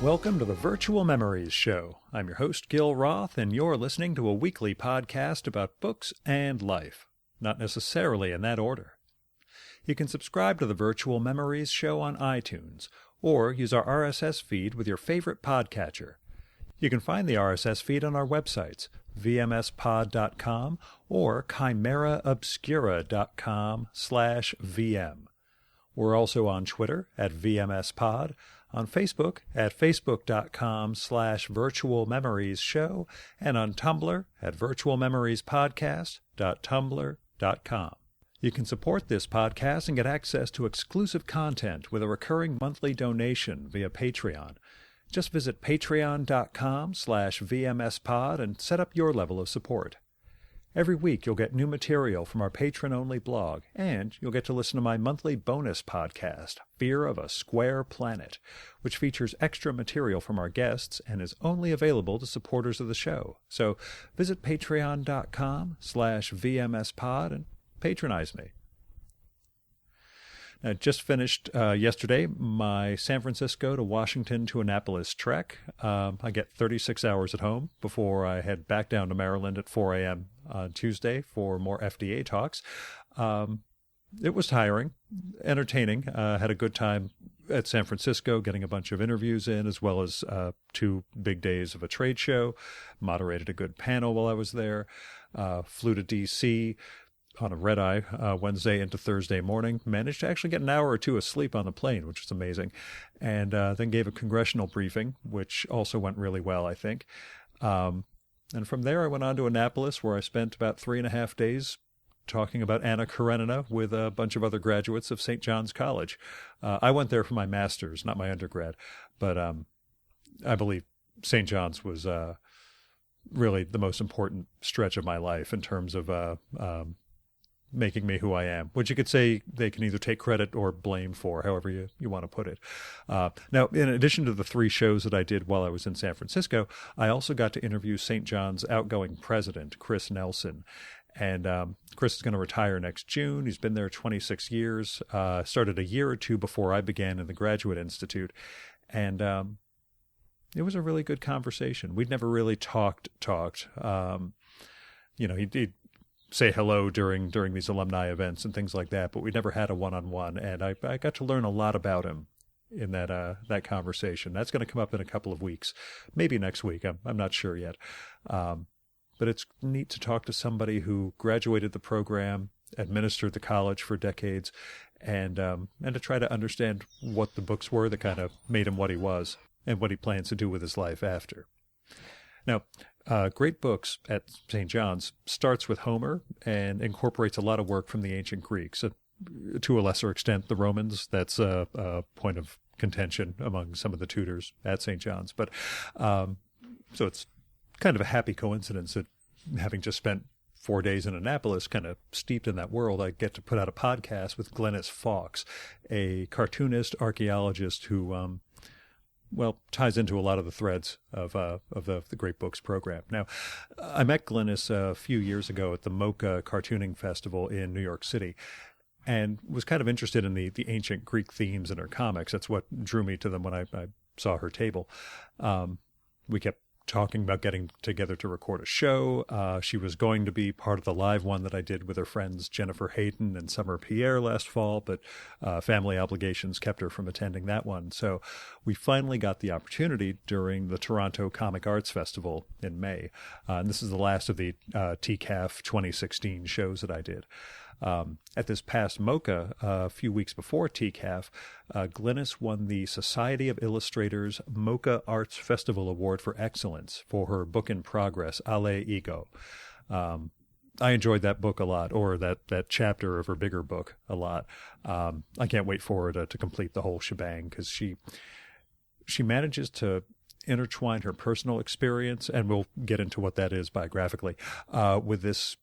Welcome to the Virtual Memories Show. I'm your host, Gil Roth, and you're listening to a weekly podcast about books and life, not necessarily in that order. You can subscribe to the Virtual Memories Show on iTunes, or use our RSS feed with your favorite podcatcher. You can find the RSS feed on our websites, vmspod.com or chimeraobscura.com/vm. We're also on Twitter at vmspod, on Facebook at facebook.com/virtualmemoriesshow, and on Tumblr at virtualmemoriespodcast.tumblr.com. You can support this podcast and get access to exclusive content with a recurring monthly donation via Patreon. Just visit patreon.com/vmspod and set up your level of support. Every week you'll get new material from our patron-only blog, and you'll get to listen to my monthly bonus podcast, Fear of a Square Planet, which features extra material from our guests and is only available to supporters of the show. So visit patreon.com/vmspod and patronize me. I just finished yesterday my San Francisco to Washington to Annapolis trek. I get 36 hours at home before I head back down to Maryland at 4 a.m. on Tuesday for more FDA talks. It was tiring, entertaining. Had a good time at San Francisco getting a bunch of interviews in, as well as 2 big days of a trade show. Moderated a good panel while I was there. Flew to D.C., on a red-eye Wednesday into Thursday morning. Managed to actually get an hour or 2 of sleep on the plane, which was amazing. And then gave a congressional briefing, which also went really well, I think. And from there, I went on to Annapolis, where I spent about 3.5 days talking about Anna Karenina with a bunch of other graduates of St. John's College. I went there for my master's, not my undergrad. But I believe St. John's was really the most important stretch of my life in terms of making me who I am, which you could say they can either take credit or blame for, however you want to put it. Now, in addition to the 3 shows that I did while I was in San Francisco, I also got to interview St. John's outgoing president, Chris Nelson. And Chris is going to retire next June. He's been there 26 years, started a year or 2 before I began in the Graduate Institute. And it was a really good conversation. We'd never really talked. He'd say hello during these alumni events and things like that, but we never had a one-on-one, and I got to learn a lot about him in that conversation. That's going to come up in a couple of weeks, maybe next week. I'm not sure yet, but it's neat to talk to somebody who graduated the program, administered the college for decades, and to try to understand what the books were that kind of made him what he was and what he plans to do with his life after. Now, Great Books at St. John's starts with Homer and incorporates a lot of work from the ancient Greeks. To a lesser extent, the Romans. That's a point of contention among some of the tutors at St. John's. But so it's kind of a happy coincidence that having just spent 4 days in Annapolis, kind of steeped in that world, I get to put out a podcast with Glynnis Fawkes, a cartoonist, archaeologist who ties into a lot of the threads of the Great Books program. Now, I met Glynnis a few years ago at the MoCA Cartooning Festival in New York City, and was kind of interested in the ancient Greek themes in her comics. That's what drew me to them when I saw her table. We kept talking about getting together to record a show. She was going to be part of the live one that I did with her friends Jennifer Hayden and Summer Pierre last fall, but family obligations kept her from attending that one. So we finally got the opportunity during the Toronto Comic Arts Festival in May. And this is the last of the TCAF 2016 shows that I did. At this past MoCA, a few weeks before TCAF, Glynnis won the Society of Illustrators MoCA Arts Festival Award for Excellence for her book in progress, Ale Ego. I enjoyed that book a lot, or that chapter of her bigger book a lot. I can't wait for her to complete the whole shebang, because she manages to intertwine her personal experience, and we'll get into what that is biographically, with this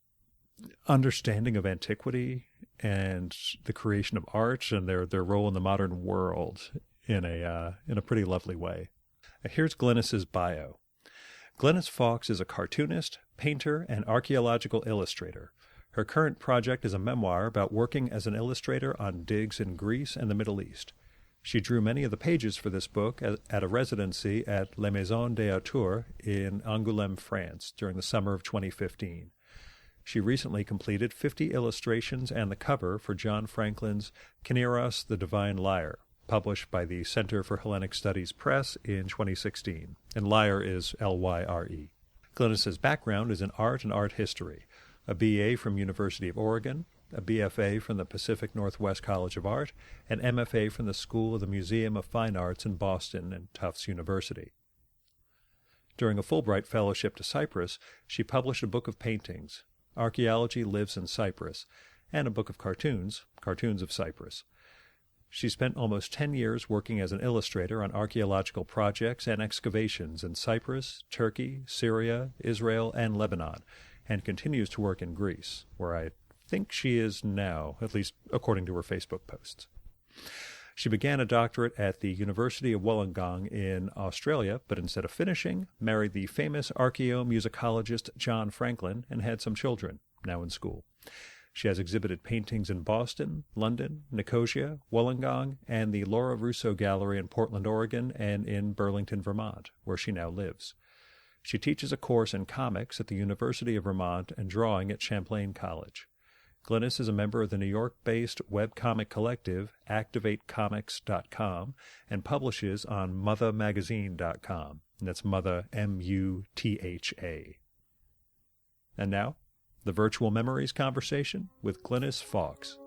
understanding of antiquity and the creation of art and their role in the modern world in a pretty lovely way. Here's Glynnis's bio. Glynnis Fawkes is a cartoonist, painter, and archaeological illustrator. Her current project is a memoir about working as an illustrator on digs in Greece and the Middle East. She drew many of the pages for this book at a residency at La Maison des Auteurs in Angoulême, France, during the summer of 2015. She recently completed 50 illustrations and the cover for John Franklin's Kairos the Divine Lyre, published by the Center for Hellenic Studies Press in 2016. And lyre is Lyre. Glynnis's background is in art and art history, a BA from University of Oregon, a BFA from the Pacific Northwest College of Art, and MFA from the School of the Museum of Fine Arts in Boston and Tufts University. During a Fulbright Fellowship to Cyprus, she published a book of paintings, Archaeology Lives in Cyprus, and a book of cartoons, Cartoons of Cyprus. She spent almost 10 years working as an illustrator on archaeological projects and excavations in Cyprus, Turkey, Syria, Israel, and Lebanon, and continues to work in Greece, where I think she is now, at least according to her Facebook posts. She began a doctorate at the University of Wollongong in Australia, but instead of finishing, married the famous archaeomusicologist John Franklin and had some children, now in school. She has exhibited paintings in Boston, London, Nicosia, Wollongong, and the Laura Russo Gallery in Portland, Oregon, and in Burlington, Vermont, where she now lives. She teaches a course in comics at the University of Vermont and drawing at Champlain College. Glynnis is a member of the New York-based webcomic collective ActivateComics.com and publishes on MuthaMagazine.com. And that's Mutha, M-U-T-H-A. And now, the Virtual Memories conversation with Glynnis Fawkes.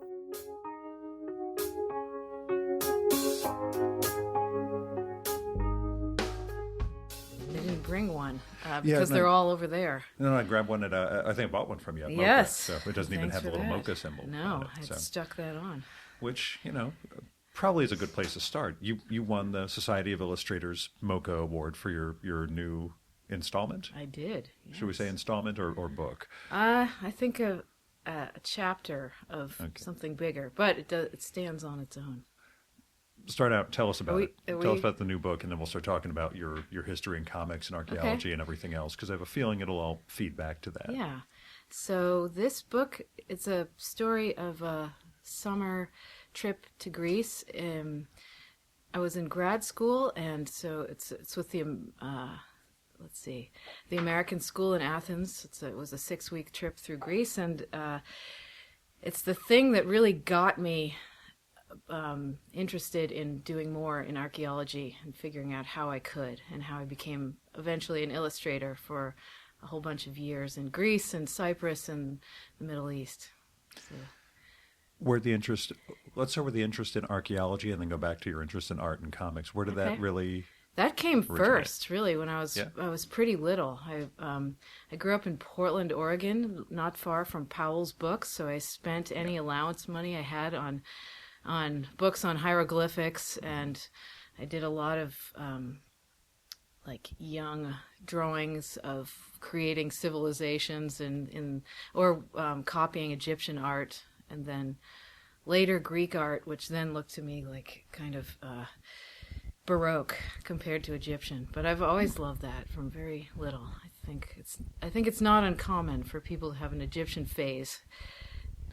Bring one because they're all over there. No, I grabbed one at I think I bought one from you at Mocha, yes. So it doesn't even have the little Mocha symbol. No, on it, I stuck that on. Which, probably is a good place to start. You won the Society of Illustrators Mocha Award for your new installment. I did. Yes. Should we say installment or book? I think a chapter of something bigger, but it stands on its own. Start out. Tell us about it. Tell us about the new book, and then we'll start talking about your history and comics and archaeology and everything else, because I have a feeling it'll all feed back to that. Yeah. So this book, it's a story of a summer trip to Greece. I was in grad school, and so it's with the the American School in Athens. It was a 6-week trip through Greece, and it's the thing that really got me interested in doing more in archaeology and figuring out how I could, and how I became eventually an illustrator for a whole bunch of years in Greece and Cyprus and the Middle East. So. Let's start with the interest in archaeology and then go back to your interest in art and comics. Where did that really... That came first, really, when I was pretty little. I grew up in Portland, Oregon, not far from Powell's Books, so I spent any allowance money I had on books on hieroglyphics, and I did a lot of young drawings of creating civilizations or copying Egyptian art, and then later Greek art, which then looked to me like kind of Baroque compared to Egyptian. But I've always loved that from very little. I think it's not uncommon for people to have an Egyptian phase,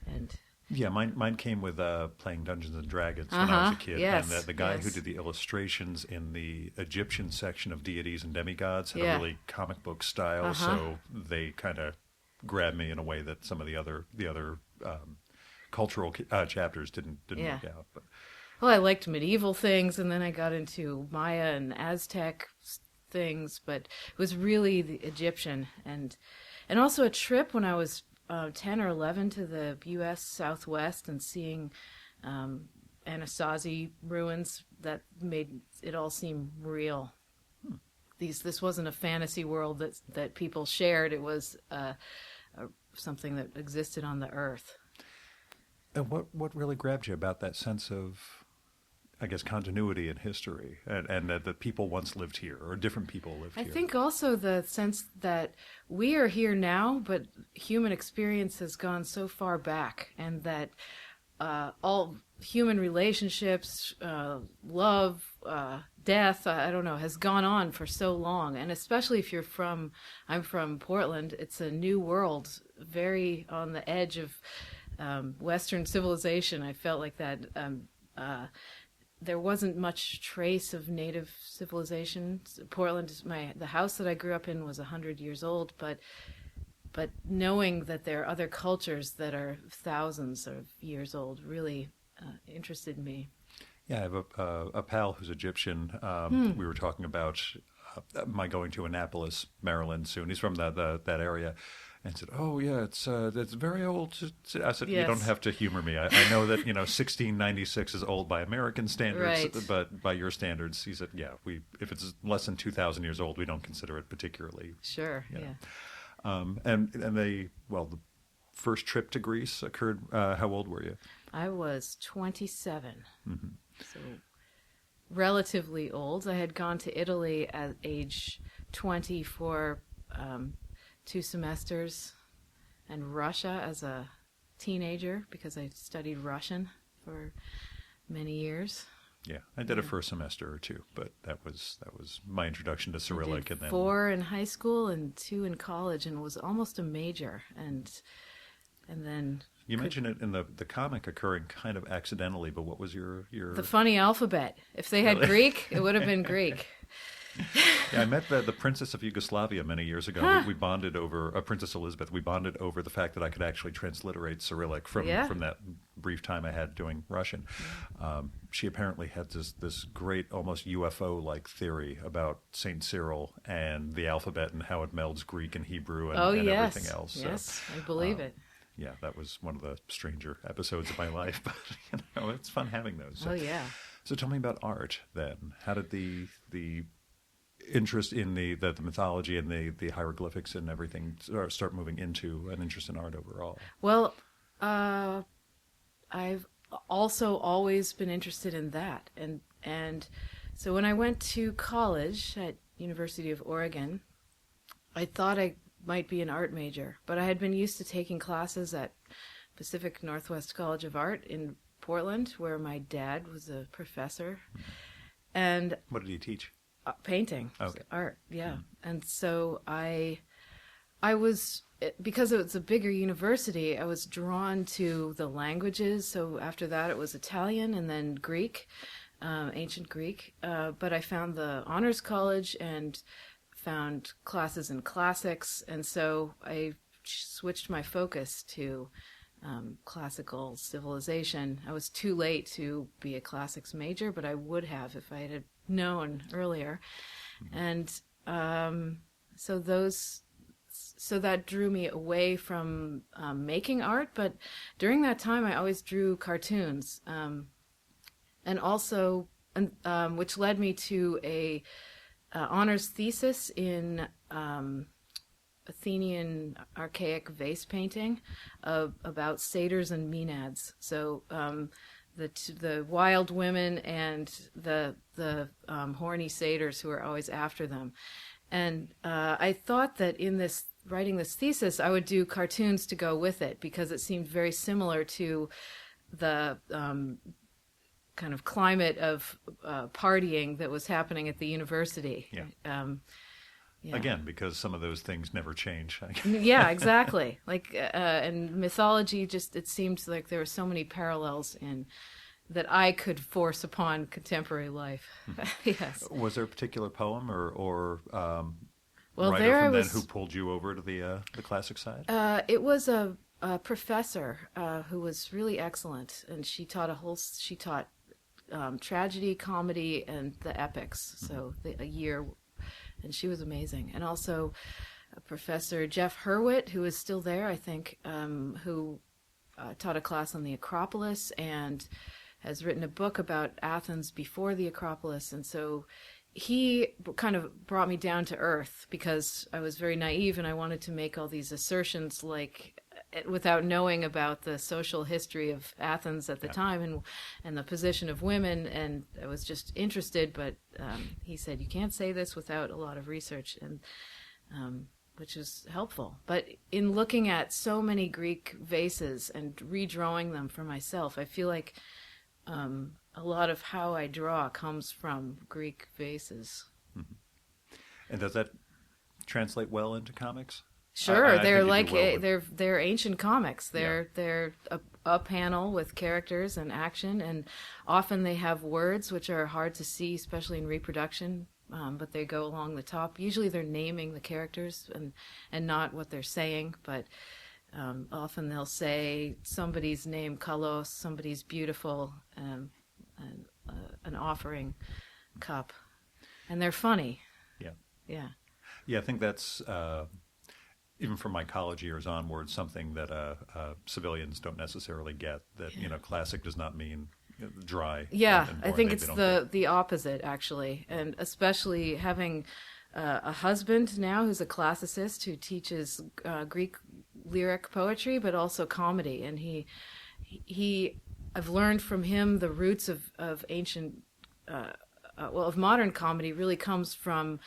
and. Yeah, mine came with playing Dungeons and Dragons when I was a kid, yes, and the guy who did the illustrations in the Egyptian section of deities and demigods had a really comic book style, so they kind of grabbed me in a way that some of the other cultural chapters didn't work out. But. Well, I liked medieval things, and then I got into Maya and Aztec things, but it was really the Egyptian, and also a trip when I was 10 or 11 to the U.S. Southwest and seeing Anasazi ruins that made it all seem real. This wasn't a fantasy world that people shared. It was something that existed on the earth. And what really grabbed you about that sense of, I guess, continuity in history, and that people once lived here, or different people lived here? I think also the sense that we are here now, but human experience has gone so far back, and that all human relationships, love, death, I don't know, has gone on for so long. And especially if I'm from Portland, it's a new world, very on the edge of Western civilization. I felt like that. there wasn't much trace of native civilization. Portland is the house that I grew up in was 100 years old, but knowing that there are other cultures that are thousands of years old really interested me. Yeah, I have a pal who's Egyptian. We were talking about my going to Annapolis, Maryland soon. He's from that area. And said, "Oh yeah, it's very old." I said, Yes. "You don't have to humor me. I know that 1696 is old by American standards, Right. but by your standards," he said, "Yeah, if it's less than 2,000 years old, we don't consider it particularly." Sure, yeah. And the first trip to Greece occurred. How old were you? I was 27, Mm-hmm. so relatively old. I had gone to Italy at age 20 for 2 semesters, and Russia as a teenager because I studied Russian for many years. Yeah, I did it for a semester or two, but that was my introduction to Cyrillic. I did and then 4 in high school and 2 in college, and was almost a major. And then you mentioned it in the comic occurring kind of accidentally, but what was your the funny alphabet. If they had Greek, it would have been Greek. Yeah, I met the Princess of Yugoslavia many years ago. Huh. We bonded over Princess Elizabeth. We bonded over the fact that I could actually transliterate Cyrillic from that brief time I had doing Russian. She apparently had this great, almost UFO-like theory about Saint Cyril and the alphabet and how it melds Greek and Hebrew and everything else. Yes, So, I believe it. yeah, that was one of the stranger episodes of my life, but it's fun having those. So, Oh yeah. So tell me about art then. How did the interest in the mythology and the hieroglyphics and everything start moving into an interest in art overall? Well, I've also always been interested in that, and so when I went to college at University of Oregon, I thought I might be an art major, but I had been used to taking classes at Pacific Northwest College of Art in Portland, where my dad was a professor. And what did he teach? Painting, Okay. art, yeah. And so I was, because it was a bigger university, I was drawn to the languages. So after that, it was Italian and then Greek, ancient Greek. But I found the honors college and found classes in classics. And so I switched my focus to classical civilization. I was too late to be a classics major, but I would have if I had known earlier. And so that drew me away from making art. But during that time, I always drew cartoons, and also, which led me to a honors thesis in Athenian archaic vase painting about satyrs and maenads. So the wild women and the horny satyrs who are always after them. And I thought that in writing this thesis, I would do cartoons to go with it because it seemed very similar to the kind of climate of partying that was happening at the university. Yeah. Yeah. Again, because some of those things never change. Yeah, exactly. Like, and mythology, it seemed like there were so many parallels in that I could force upon contemporary life. Yes. Was there a particular poem or Well, writer there from I then was. who pulled you over to the classic side? It was a professor who was really excellent, and she taught tragedy, comedy, and the epics. So a year. And she was amazing. And also Professor Jeff Hurwitz, who is still there, I think, who taught a class on the Acropolis and has written a book about Athens before the Acropolis. And so he kind of brought me down to earth because I was very naive and I wanted to make all these assertions without knowing about the social history of Athens at the time and the position of women, and I was just interested, but he said, you can't say this without a lot of research, and which was helpful. But in looking at so many Greek vases and redrawing them for myself, I feel like a lot of how I draw comes from Greek vases. Mm-hmm. And does that translate well into comics? Sure, I they're think you like do well with- they're ancient comics. They're a panel with characters and action, and often they have words which are hard to see, especially in reproduction. But they go along the top. Usually, they're naming the characters and not what they're saying. But often they'll say somebody's name, Kalos, somebody's beautiful, and an offering cup, and they're funny. Yeah. Yeah. Yeah, I think that's, even from my college years onwards, something that civilians don't necessarily get, that, classic does not mean dry. Yeah, and I boring. think They it's don't the opposite, actually. And especially having a husband now who's a classicist who teaches Greek lyric poetry, but also comedy. And I've learned from him the roots of ancient, of modern comedy really comes from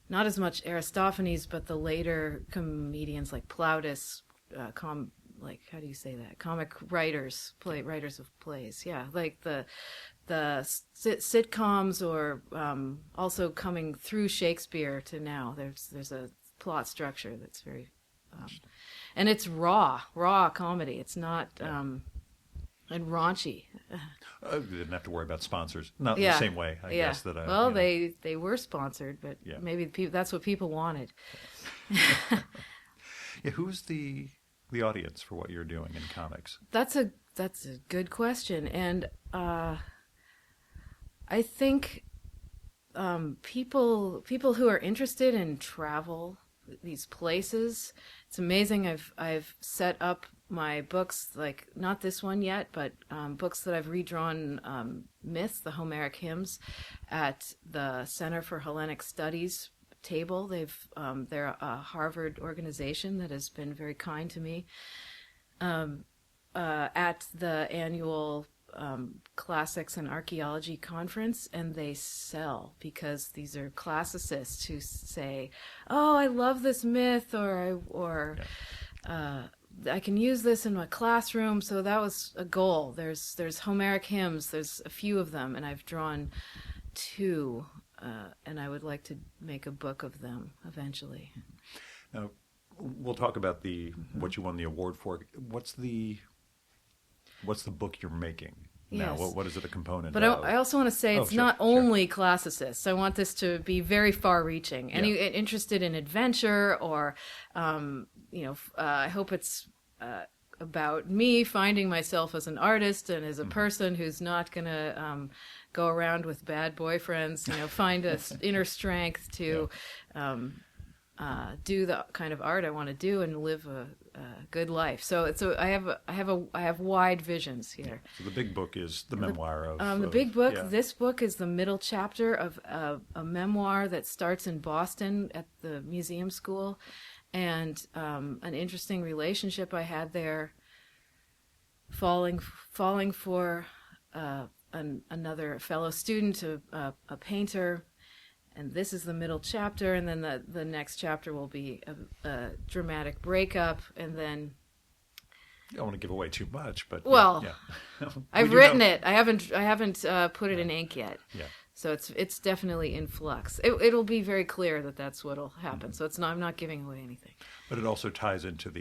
not as much Aristophanes, but the later comedians like Plautus, like, how do you say that? Comic writers, writers of plays. Yeah, like the sitcoms, or also coming through Shakespeare to now. There's a plot structure that's very, and it's raw comedy. It's not and raunchy. You didn't have to worry about sponsors. Not Yeah. the same way, I guess. That well, they were sponsored, but Yeah. maybe that's what people wanted. Yeah, who's the audience for what you're doing in comics? That's a good question, and I think people who are interested in travel, these places. It's amazing. I've set up my books, like not this one yet, but books that I've redrawn myths, the Homeric hymns, at the Center for Hellenic Studies table. They're a Harvard organization that has been very kind to me. At the annual classics and archaeology conference, and they sell because these are classicists who say, "Oh, I love this myth," or I can use this in my classroom. So that was a goal. There's Homeric hymns. There's a few of them, and I've drawn 2, and I would like to make a book of them eventually. Now, we'll talk about what you won the award for. What's the book you're making now? Yes. What is it a component But of? I also want to say it's Sure, not sure. only classicists. I want this to be very far-reaching. Any interested in adventure, or I hope it's about me finding myself as an artist and as a person who's not going to go around with bad boyfriends. Find a inner strength to do the kind of art I want to do and live a good life. So I have wide visions here. So the big book is the memoir of... The big book, yeah. This book is the middle chapter of a memoir that starts in Boston at the museum school, and an interesting relationship I had there, falling for another fellow student, a painter. And this is the middle chapter, and then the next chapter will be a dramatic breakup, and then... I don't want to give away too much, but... Well, yeah. I've written it. I haven't put it in ink yet. Yeah. So it's definitely in flux. It'll be very clear that that's what'll happen. So I'm not giving away anything. But it also ties into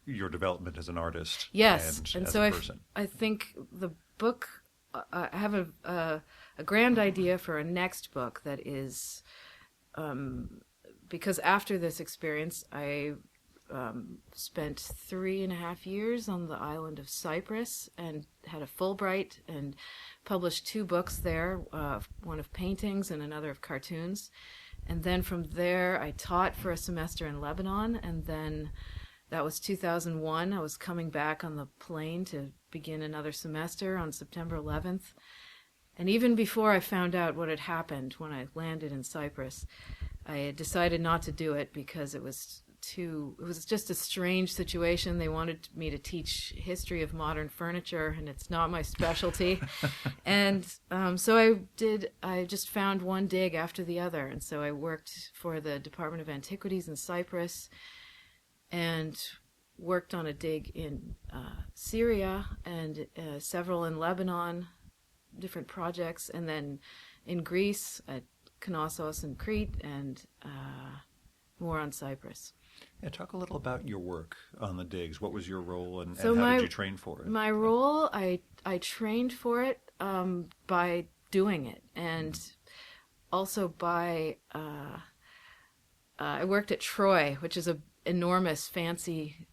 your development as an artist. Yes, and and as so a person. I think the book... I have a grand idea for a next book that is... because after this experience, I spent 3.5 years on the island of Cyprus and had a Fulbright and published 2 books there, one of paintings and another of cartoons. And then from there, I taught for a semester in Lebanon, and then that was 2001. I was coming back on the plane to begin another semester on September 11th. And even before I found out what had happened when I landed in Cyprus, I had decided not to do it because it was just a strange situation. They wanted me to teach history of modern furniture, and it's not my specialty. And so I just found one dig after the other. And so I worked for the Department of Antiquities in Cyprus and worked on a dig in Syria and several in Lebanon, different projects, and then in Greece at Knossos and Crete, and more on Cyprus. Yeah, talk a little about your work on the digs. What was your role, and So how did you train for it? My role, I trained for it by doing it, and also by I worked at Troy, which is a enormous, fancy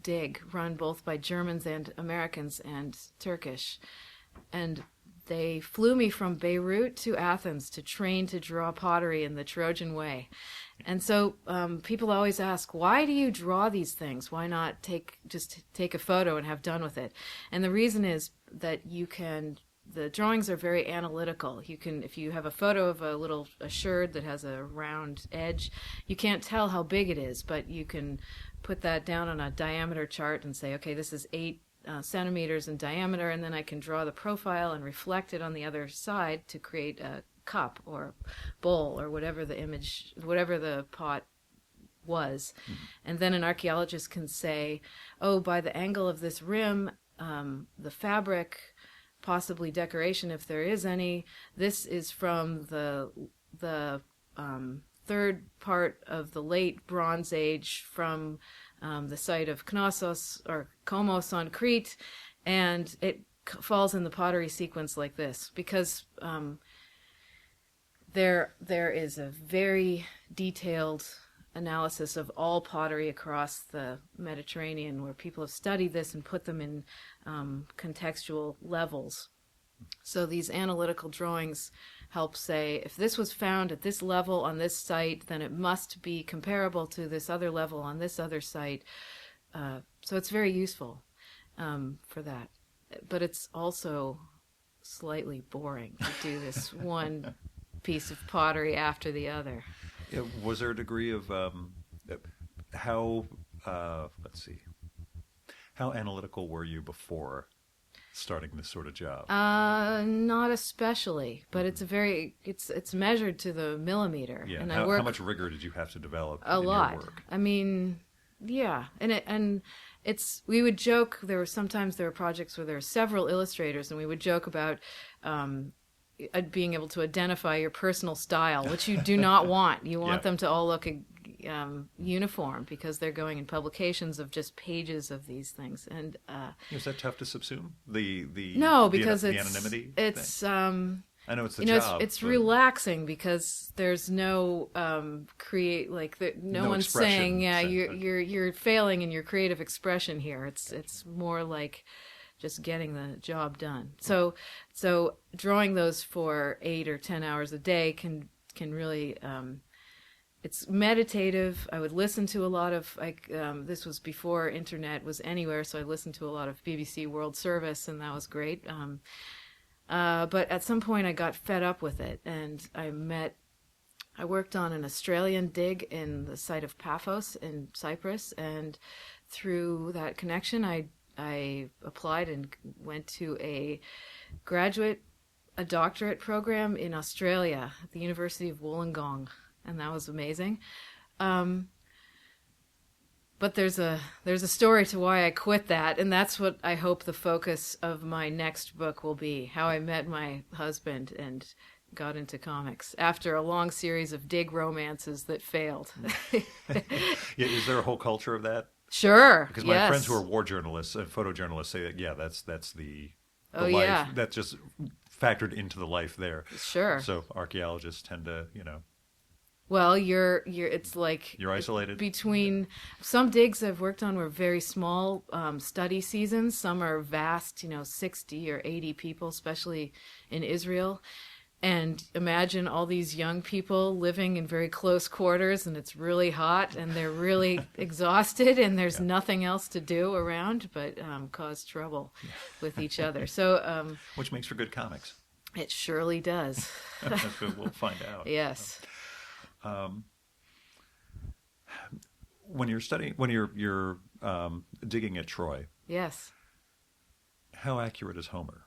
dig run both by Germans and Americans and Turkish, and they flew me from Beirut to Athens to train to draw pottery in the Trojan way. And so people always ask, why do you draw these things? Why not just take a photo and have done with it? And the reason is that the drawings are very analytical. If you have a photo of a sherd that has a round edge, you can't tell how big it is, but you can put that down on a diameter chart and say, okay, this is 8 centimeters in diameter, and then I can draw the profile and reflect it on the other side to create a cup or bowl or whatever the pot was. Mm-hmm. And then an archaeologist can say, oh, by the angle of this rim, the fabric, possibly decoration if there is any, this is from the third part of the late Bronze Age from the site of Knossos or Komos on Crete, and it falls in the pottery sequence like this because there is a very detailed analysis of all pottery across the Mediterranean where people have studied this and put them in contextual levels. So these analytical drawings help say, if this was found at this level on this site, then it must be comparable to this other level on this other site. So it's very useful for that. But it's also slightly boring to do this one piece of pottery after the other. Yeah, was there a degree of how analytical were you before starting this sort of job? Not especially, but it's measured to the millimeter. Yeah, and how much rigor did you have to develop in lot. Your work? I mean, yeah, and we would joke. There were projects where there were several illustrators, and we would joke about being able to identify your personal style, which you do not want. You want them to all look uniform because they're going in publications of just pages of these things. And is that tough to subsume? No, because the anonymity. It's I know it's the job. It's relaxing because there's no no one's saying you're failing in your creative expression here. It's more like just getting the job done. So drawing those for 8 or 10 hours a day can really it's meditative. I would listen to a lot of this was before internet was anywhere, so I listened to a lot of BBC World Service, and that was great. But at some point I got fed up with it, and I worked on an Australian dig in the site of Paphos in Cyprus, and through that connection I applied and went to a doctorate program in Australia at the University of Wollongong, and that was amazing. But there's a story to why I quit that, and that's what I hope the focus of my next book will be, how I met my husband and got into comics after a long series of dig romances that failed. Is there a whole culture of that? Sure. Because my friends who are war journalists and photojournalists say that that's the life. Yeah. That's just factored into the life there. Sure. So archaeologists tend to, Well, it's like you're isolated. Between some digs I've worked on were very small study seasons. Some are vast, 60 or 80 people, especially in Israel. And imagine all these young people living in very close quarters, and it's really hot, and they're really exhausted, and there's nothing else to do around but cause trouble with each other. So, which makes for good comics. It surely does. We'll find out. Yes. When you're digging at Troy. Yes. How accurate is Homer?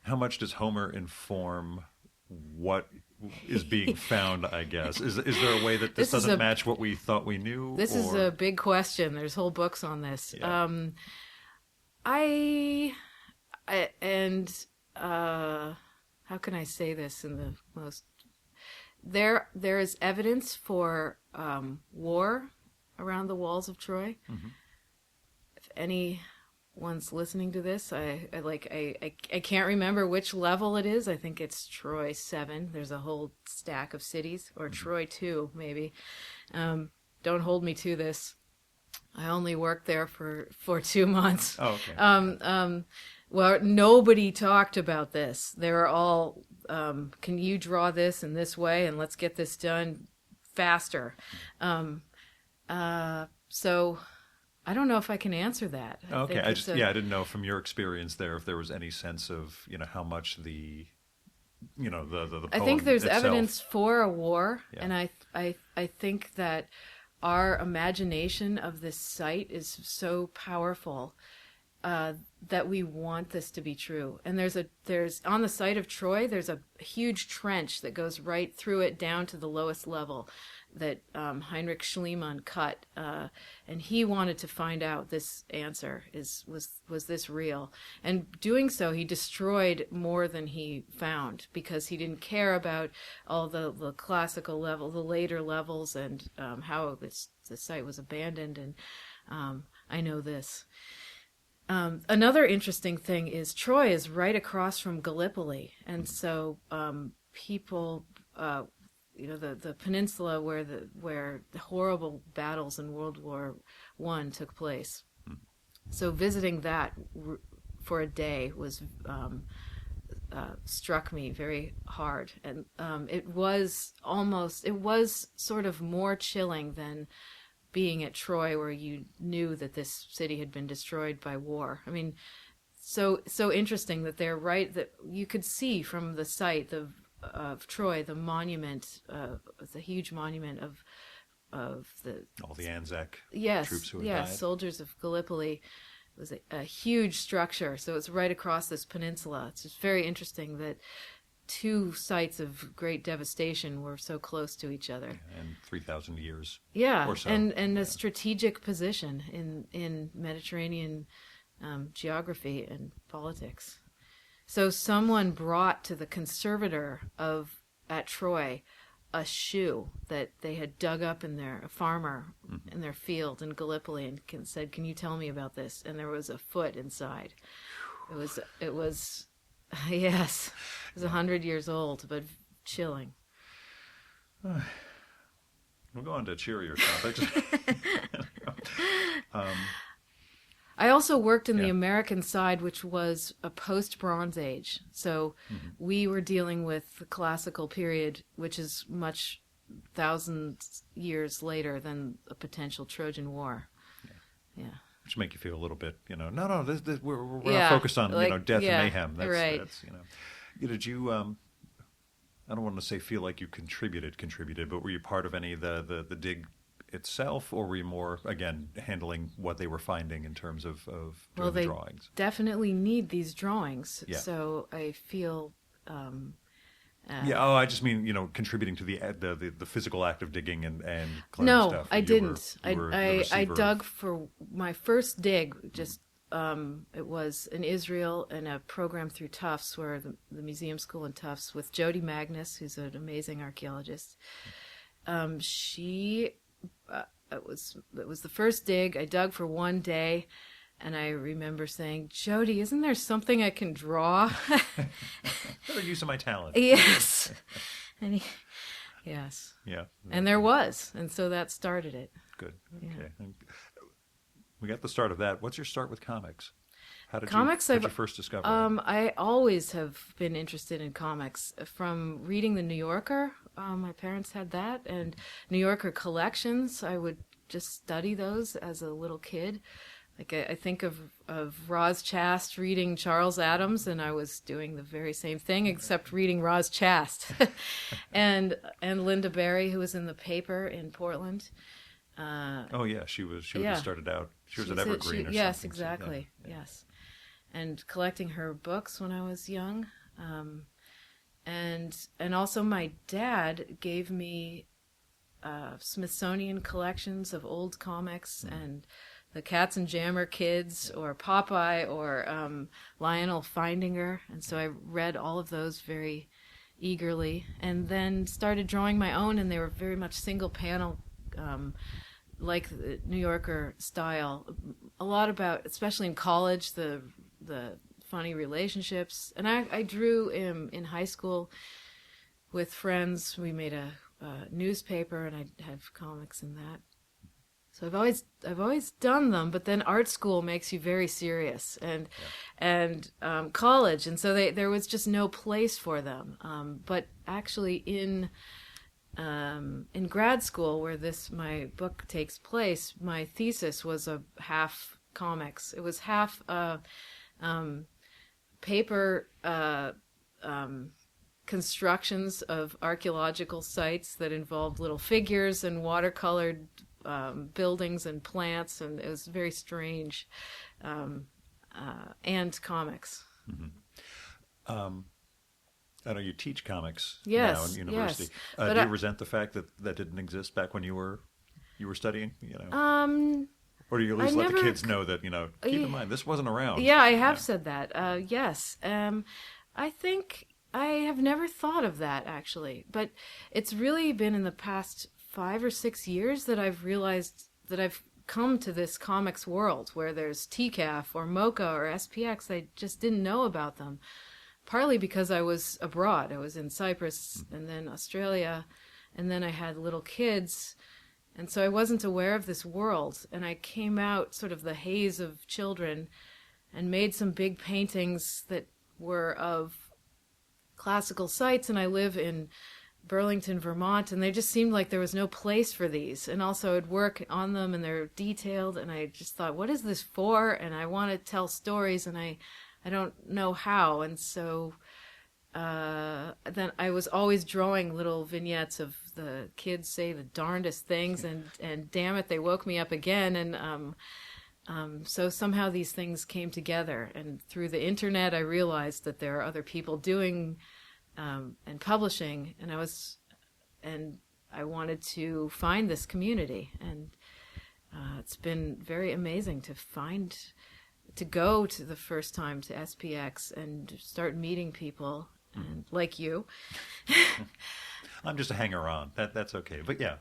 How much does Homer inform what is being found, I guess? Is there a way that this doesn't match what we thought we knew? This is a big question. There's whole books on this. Yeah. How can I say this in the most... There is evidence for war around the walls of Troy. Mm-hmm. If anyone's listening to this, I can't remember which level it is. I think it's Troy 7. There's a whole stack of cities, or Troy 2 maybe. Don't hold me to this. I only worked there for 2 months. Oh, okay. Well, nobody talked about this. They were all, can you draw this in this way, and let's get this done faster. So I don't know if I can answer that. Okay. I didn't know from your experience there if there was any sense of, how much the poem I think there's itself. evidence for a war, Yeah. and I think that our imagination of this site is so powerful that we want this to be true. And there's on the site of Troy, there's a huge trench that goes right through it down to the lowest level that Heinrich Schliemann cut, and he wanted to find out this answer was this real. And doing so, he destroyed more than he found because he didn't care about all the classical level, the later levels, and how the site was abandoned. And I know this. Another interesting thing is Troy is right across from Gallipoli, and so people, the peninsula where the horrible battles in World War I took place. So visiting that for a day was struck me very hard, and it was sort of more chilling than being at Troy, where you knew that this city had been destroyed by war. I mean, so interesting that they're right, that you could see from the site of Troy the monument, the huge monument of the all the Anzac yes, troops who had yes, died. soldiers of Gallipoli. It was a huge structure, so it's right across this peninsula. It's just very interesting that two sites of great devastation were so close to each other. And 3,000 years. Yeah, or so. and a strategic position in Mediterranean geography and politics. So someone brought to the conservator at Troy a shoe that they had dug up a farmer in their field in Gallipoli, and said, "Can you tell me about this?" And there was a foot inside. It was yes, it was 100 years old, but chilling. We'll go on to cheerier topics. I also worked in the American side, which was a post-Bronze Age. So we were dealing with the classical period, which is much thousands years later than a potential Trojan War. Yeah. Which make you feel a little bit, no, this, we're not focused on, death and mayhem. That's, right. That's, did you, I don't want to say feel like you contributed, but were you part of any of the dig itself, or were you more, again, handling what they were finding in terms of doing the drawings? Definitely need these drawings. Yeah. So I feel... I just mean, contributing to the physical act of digging and clearing no, stuff. I didn't. I dug for my first dig. Just it was in Israel in a program through Tufts, where the museum school in Tufts, with Jody Magnus, who's an amazing archaeologist. It was the first dig. I dug for one day. And I remember saying, "Jody, isn't there something I can draw?" Better use of my talent. Yes. Yes. Yeah. And there was. And so that started it. Good. Okay. Yeah. We got the start of that. What's your start with comics? How did you first discover it? I always have been interested in comics. From reading The New Yorker, my parents had that, and New Yorker collections. I would just study those as a little kid. Like I think of Roz Chast reading Charles Addams, and I was doing the very same thing, except reading Roz Chast, and Linda Berry, who was in the paper in Portland. She started out. She was at Evergreen or something. Yes, exactly. So, yes, and collecting her books when I was young, and also my dad gave me Smithsonian collections of old comics and the Katzenjammer Kids, or Popeye, or Lionel Feindinger. And so I read all of those very eagerly, and then started drawing my own, and they were very much single panel like the New Yorker style. A lot about, especially in college, the funny relationships. And I drew in high school with friends. We made a newspaper, and I'd have comics in that. So I've always done them, but then art school makes you very serious, and college, and so there was just no place for them. But actually, in grad school, where my book takes place, my thesis was a half comics. It was half paper constructions of archaeological sites that involved little figures and watercolored buildings and plants, and it was very strange, and comics. Mm-hmm. I know you teach comics yes, now in university. Yes. Do you resent the fact that didn't exist back when you were studying? Or do you at least let the kids know that, keep in mind, this wasn't around? Yeah, I have said that. Yes. I think I have never thought of that, actually. But it's really been in the past 5 or 6 years that I've realized that I've come to this comics world where there's TCAF or MoCA or SPX. I just didn't know about them. Partly because I was abroad. I was in Cyprus and then Australia, and then I had little kids. And so I wasn't aware of this world, and I came out sort of the haze of children and made some big paintings that were of classical sites, and I live in Burlington, Vermont, and they just seemed like there was no place for these. And also I'd work on them, and they're detailed, and I just thought, what is this for? And I want to tell stories, and I don't know how. And so then I was always drawing little vignettes of the kids say the darndest things, and damn it, they woke me up again. And so somehow these things came together, and through the internet I realized that there are other people doing and publishing, and I wanted to find this community, and it's been very amazing to go to the first time to SPX and start meeting people, and like you. I'm just a hanger-on. That's okay. But yeah.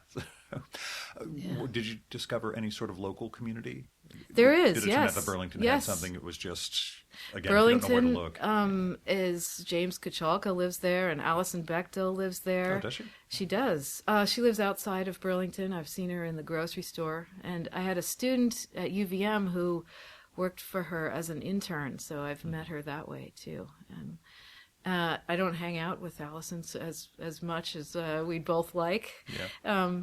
Did you discover any sort of local community? There is, Did it turn out that Burlington had something that was just, again, Burlington, you don't know where to look? Is James Kachalka lives there, and Alison Bechtel lives there. Oh, does she? She does. She lives outside of Burlington. I've seen her in the grocery store. And I had a student at UVM who worked for her as an intern, so I've met her that way too. And I don't hang out with Allison as much as we'd both like. Yeah.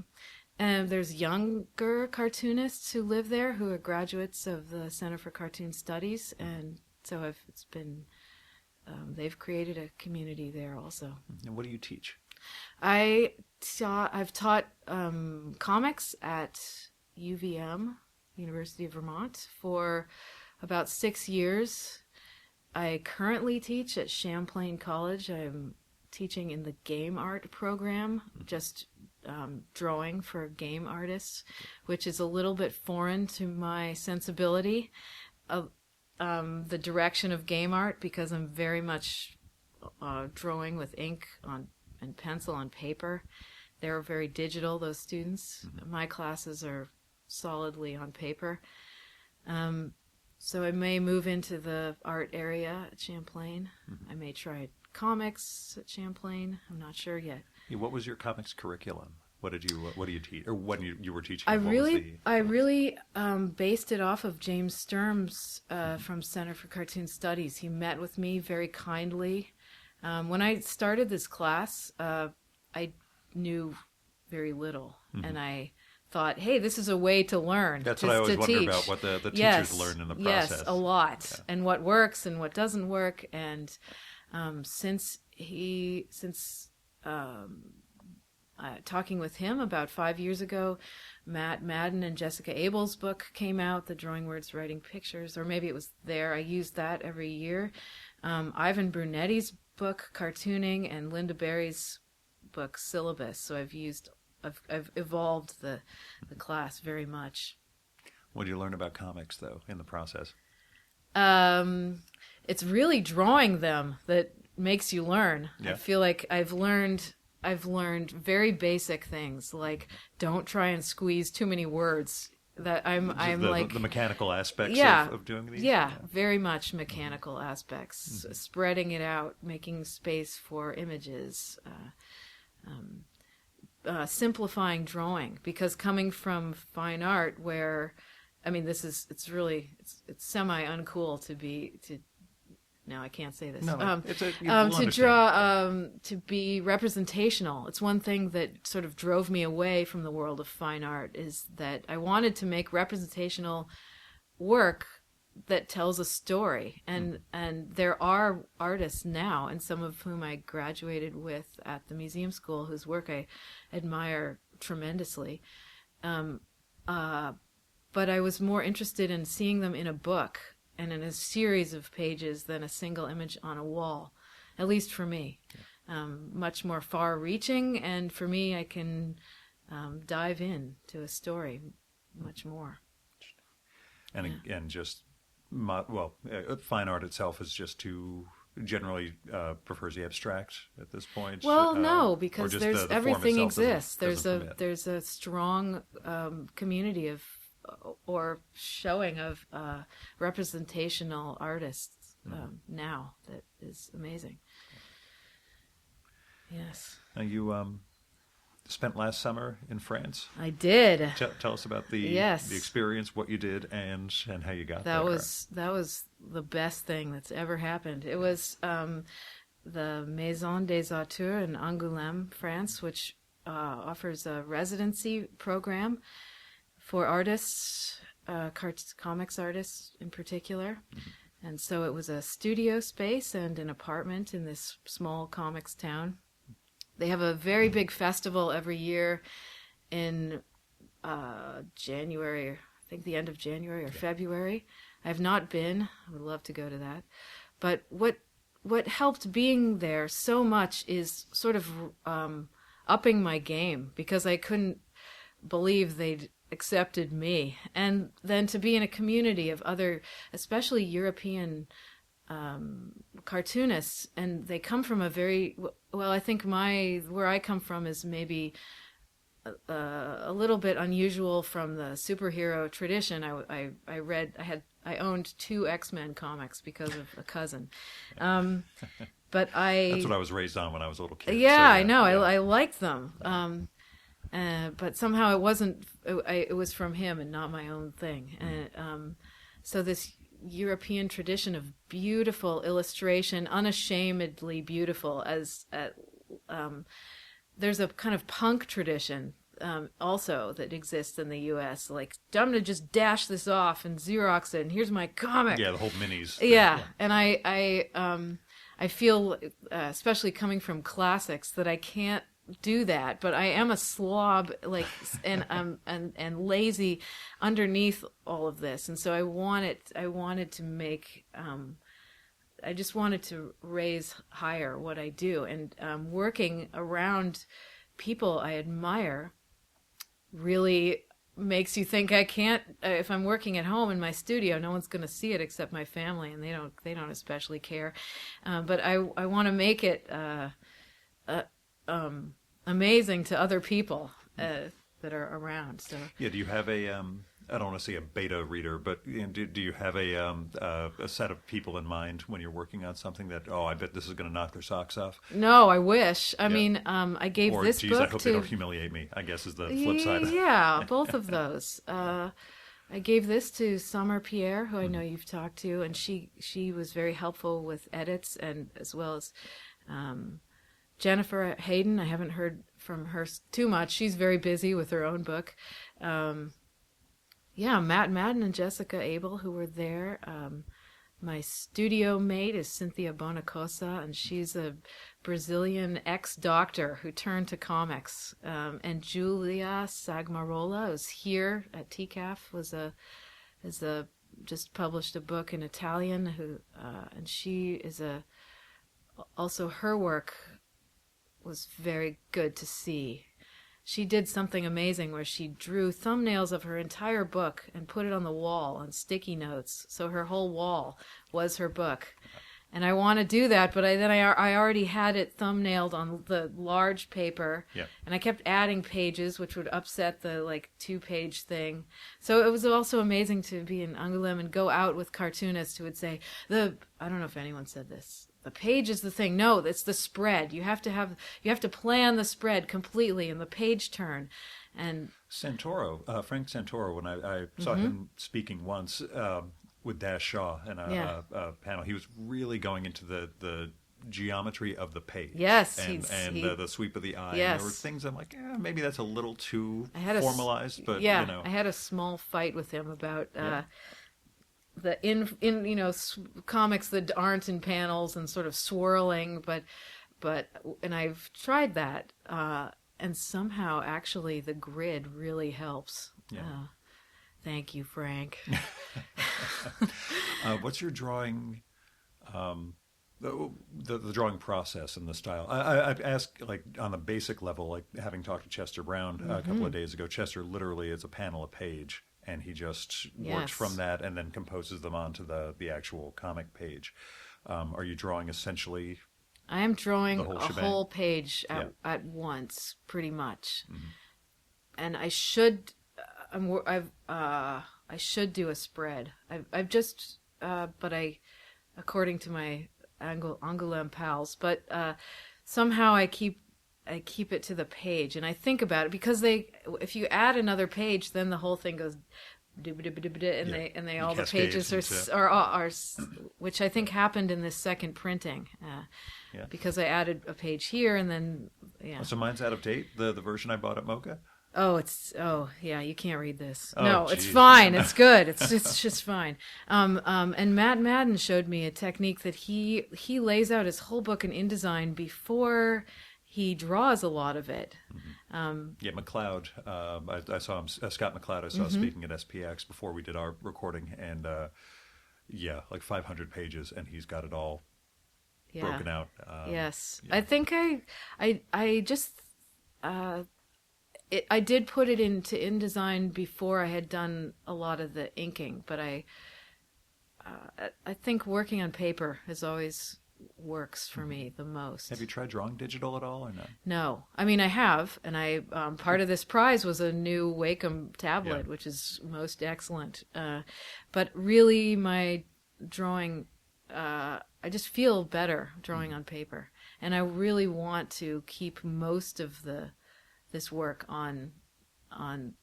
And there's younger cartoonists who live there who are graduates of the Center for Cartoon Studies, and so they've created a community there also. And what do you teach? I've taught comics at UVM, University of Vermont, for about 6 years. I currently teach at Champlain College. I'm teaching in the game art program, just drawing for game artists, which is a little bit foreign to my sensibility of the direction of game art, because I'm very much drawing with ink and pencil on paper. They're very digital, those students. Mm-hmm. My classes are solidly on paper. So I may move into the art area at Champlain. Mm-hmm. I may try comics at Champlain. I'm not sure yet. Yeah, what was your comics curriculum? What do you teach, or when you were teaching? I really based it off of James Sturm's from Center for Cartoon Studies. He met with me very kindly. When I started this class, I knew very little, and I thought, hey, this is a way to learn. That's what I always wonder about, what the teachers learn in the process. Yes, a lot, and what works and what doesn't work. And since talking with him about 5 years ago, Matt Madden and Jessica Abel's book came out, The Drawing Words, Writing Pictures, or maybe it was there. I used that every year. Ivan Brunetti's book, Cartooning, and Linda Berry's book, Syllabus. So I've evolved the class very much. What did you learn about comics, though, in the process? It's really drawing them that makes you learn. Yeah. I feel like I've learned I've learned very basic things like don't try and squeeze too many words. That I'm like the mechanical aspects of doing these. Yeah, very much mechanical aspects. Spreading it out, making space for images, simplifying drawing. Because coming from fine art, where I mean, it's semi uncool to. No, I can't say this. No, to draw, to be representational. It's one thing that sort of drove me away from the world of fine art is that I wanted to make representational work that tells a story. And there are artists now, and some of whom I graduated with at the museum school, whose work I admire tremendously. But I was more interested in seeing them in a book and in a series of pages than a single image on a wall, at least for me. Much more far-reaching, and for me, I can dive in to a story much more. And just, fine art itself is just too generally prefers the abstract at this point. Well, no, because the everything form exists. doesn't There's a strong community of or showing of representational artists now that is amazing. Yes. Now you spent last summer in France. I did. Tell us about the experience, what you did, and how you got there. That was the best thing that's ever happened. It was the Maison des Auteurs in Angoulême, France, which offers a residency program for artists, comics artists in particular. Mm-hmm. And so it was a studio space and an apartment in this small comics town. They have a very big festival every year in January, I think the end of January or February. I have not been. I would love to go to that. But what helped being there so much is sort of upping my game, because I couldn't believe they'd accepted me, and then to be in a community of other, especially European cartoonists, and they come from a very I think where I come from is maybe a little bit unusual from the superhero tradition. I owned 2 X-Men comics because of a cousin. But that's what I was raised on when I was a little kid. Yeah, so, I know. Yeah. I liked them. But somehow it wasn't. It was from him and not my own thing. And so this European tradition of beautiful illustration, unashamedly beautiful. There's a kind of punk tradition also that exists in the U.S. Like, I'm gonna just dash this off and Xerox it, and here's my comic. Yeah, the whole minis. Yeah, and I feel, especially coming from classics, that I can't do that, but I am a slob, like, and lazy underneath all of this, and so I wanted to make, I just wanted to raise higher what I do, and working around people I admire really makes you think I can't. If I'm working at home in my studio, no one's going to see it except my family, and they don't especially care. But I want to make it amazing to other people that are around. So yeah, do you have a I don't want to say a beta reader, but do you have a set of people in mind when you're working on something that, I bet this is going to knock their socks off? No, I wish. I mean, I gave this book I hope they don't humiliate me, I guess is the flip side of that. Yeah, both of those. I gave this to Summer Pierre, who I know you've talked to, and she was very helpful with edits, and as well as Jennifer Hayden. I haven't heard from her too much. She's very busy with her own book. Yeah, Matt Madden and Jessica Abel, who were there. My studio mate is Cynthia Bonacosa, and she's a Brazilian ex-doctor who turned to comics. And Julia Sagmarola is here at TCAF, just published a book in Italian, and she is also her work was very good to see. She did something amazing where she drew thumbnails of her entire book and put it on the wall on sticky notes. So her whole wall was her book. And I want to do that, but I already had it thumbnailed on the large paper, and I kept adding pages, which would upset the 2-page thing. So it was also amazing to be in Angoulême and go out with cartoonists who would say, I don't know if anyone said this, the page is the thing. No, it's the spread. You have to plan the spread completely and the page turn. And Santoro, Frank Santoro, when I saw him speaking once with Dash Shaw in a panel, he was really going into the geometry of the page. Yes. And the sweep of the eye. Yes. And there were things I'm like, maybe that's a little too formalized. But, I had a small fight with him about the comics that aren't in panels and sort of swirling, and I've tried that, and somehow actually the grid really helps. Yeah. Thank you, Frank. What's your drawing, the drawing process and the style? I asked, on the basic level, having talked to Chester Brown a couple of days ago. Chester literally is a panel a page, and he just works from that and then composes them onto the actual comic page. Are you drawing essentially? I am drawing a whole page at once, pretty much, and I should. I should do a spread. I've just, according to my Angoulême pals, but somehow I keep it to the page, and I think about it because if you add another page, then the whole thing goes, and they all the pages are, which I think happened in this second printing, because I added a page here and then So mine's out of date. The version I bought at Mocha. You can't read this. Oh, no, geez. It's fine. It's good. It's just fine. And Matt Madden showed me a technique that he lays out his whole book in InDesign before he draws a lot of it. McLeod. I saw him. Scott McLeod. I saw speaking at SPX before we did our recording, and 500 pages, and he's got it all broken out. Yes, I think I just. I did put it into InDesign before I had done a lot of the inking, but I think working on paper has always works for me the most. Have you tried drawing digital at all or no? No. I mean, I have, and I part of this prize was a new Wacom tablet, which is most excellent. But really, my drawing, I just feel better drawing on paper, and I really want to keep most of this work on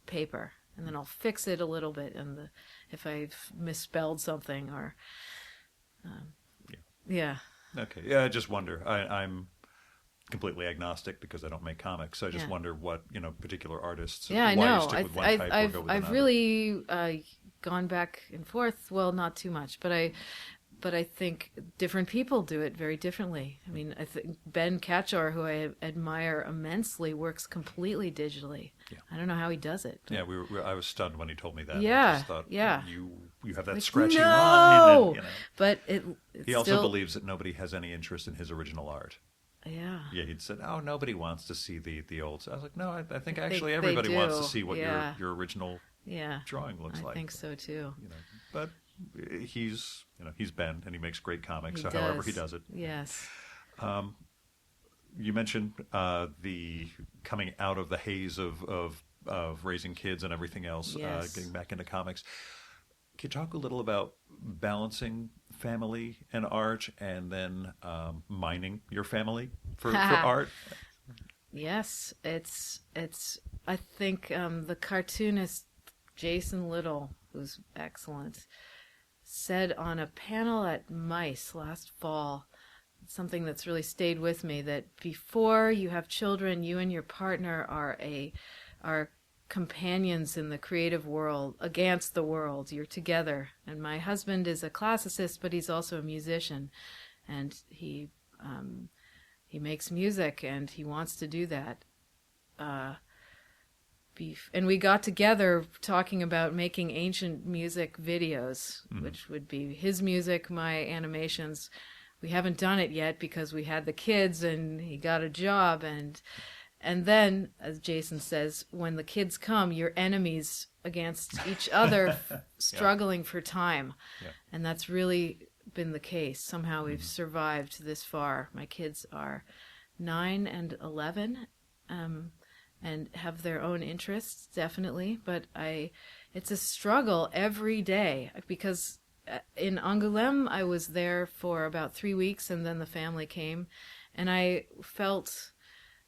paper, and then I'll fix it a little bit, and if I've misspelled something or Okay. Yeah, I just wonder. I'm completely agnostic because I don't make comics, so I just wonder what particular artists. I why know. You stick with one type or go with I've another. really gone back and forth. Well, not too much, but I think different people do it very differently. I mean, I think Ben Catchor, who I admire immensely, works completely digitally. Yeah. I don't know how he does it. Yeah, I was stunned when he told me that. Yeah, I just thought, you have that scratchy no! line. And, But he also believes that nobody has any interest in his original art. Yeah. Yeah, he'd said, nobody wants to see the old. So I was like, no, I think actually everybody wants to see what your original drawing looks like. I think so too. But he's Ben, and he makes great comics. However he does it. Yes. You mentioned the coming out of the haze of raising kids and everything else, getting back into comics. Can you talk a little about balancing family and art, and then mining your family for art? Yes, it's. I think the cartoonist Jason Little, who's excellent, said on a panel at Mice last fall something that's really stayed with me, that before you have children, you and your partner are companions in the creative world, against the world. You're together. And my husband is a classicist, but he's also a musician, and he makes music, and he wants to do that. And we got together talking about making ancient music videos, which would be his music, my animations. We haven't done it yet because we had the kids and he got a job, and then, as Jason says, when the kids come, you're enemies against each other, struggling for time. Yeah. And that's really been the case. Somehow we've survived this far. My kids are 9 and 11, and have their own interests, definitely. But it's a struggle every day, because in Angoulême I was there for about 3 weeks, and then the family came, and I felt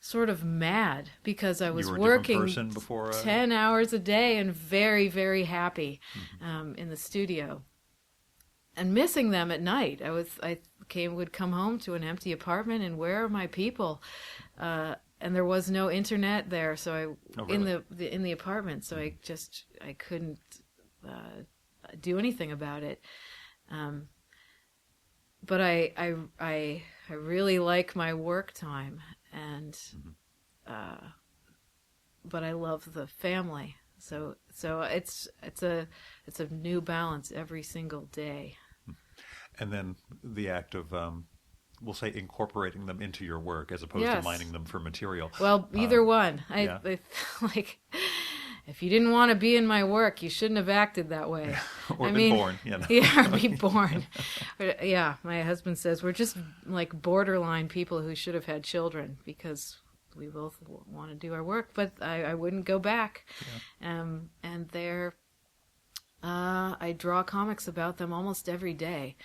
sort of mad because I was working before, 10 hours a day and very, very happy in the studio, and missing them at night. I would come home to an empty apartment, and where are my people? And there was no internet there, so in the apartment, so I couldn't do anything about it. But I really like my work time, and but I love the family. So it's a new balance every single day. And then the act of we'll say incorporating them into your work as opposed to mining them for material. Well, either one. I like, if you didn't want to be in my work, you shouldn't have acted that way. Or been born. Yeah, or be born. But, yeah, my husband says we're just like borderline people who should have had children, because we both want to do our work, but I wouldn't go back. Yeah. And I draw comics about them almost every day.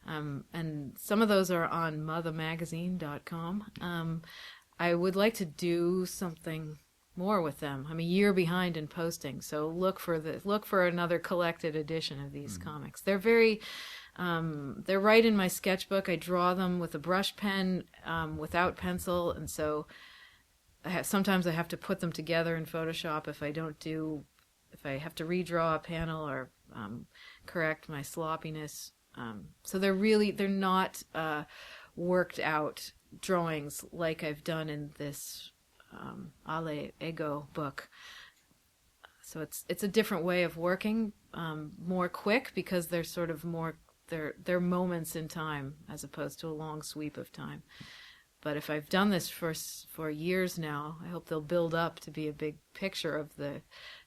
And some of those are on mothemagazine.com. I would like to do something more with them. I'm a year behind in posting, so look for another collected edition of these comics. They're very, they're right in my sketchbook. I draw them with a brush pen, without pencil, and so sometimes I have to put them together in Photoshop if I have to redraw a panel or correct my sloppiness. So they're not worked out drawings like I've done in this Ale Ego book. So it's a different way of working, more quick, because they're sort of more they're moments in time as opposed to a long sweep of time. But if I've done this for years now, I hope they'll build up to be a big picture of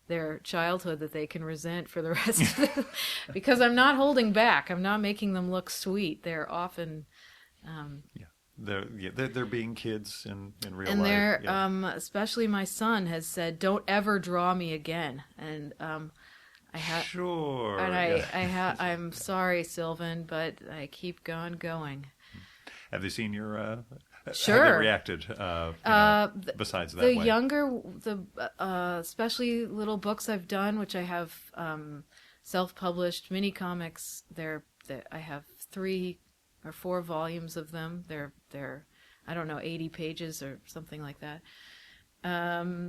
their childhood that they can resent for the rest of it. Because I'm not holding back. I'm not making them look sweet. They're often They're being kids in real and life. And they're especially my son has said, "Don't ever draw me again." And I have sure. And I'm sorry, Sylvan, but I keep going. Have they seen your? Sure. Have they reacted? Besides that, especially little books I've done, which I have self-published mini comics. I have 3 or 4 volumes of them. They're I don't know, 80 pages or something like that.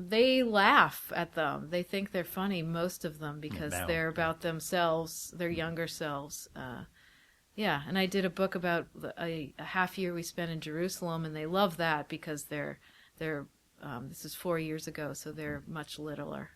They laugh at them. They think they're funny, most of them, because they're about themselves, their younger selves. Yeah, and I did a book about a half year we spent in Jerusalem, and they love that because they're this is 4 years ago, so they're much littler.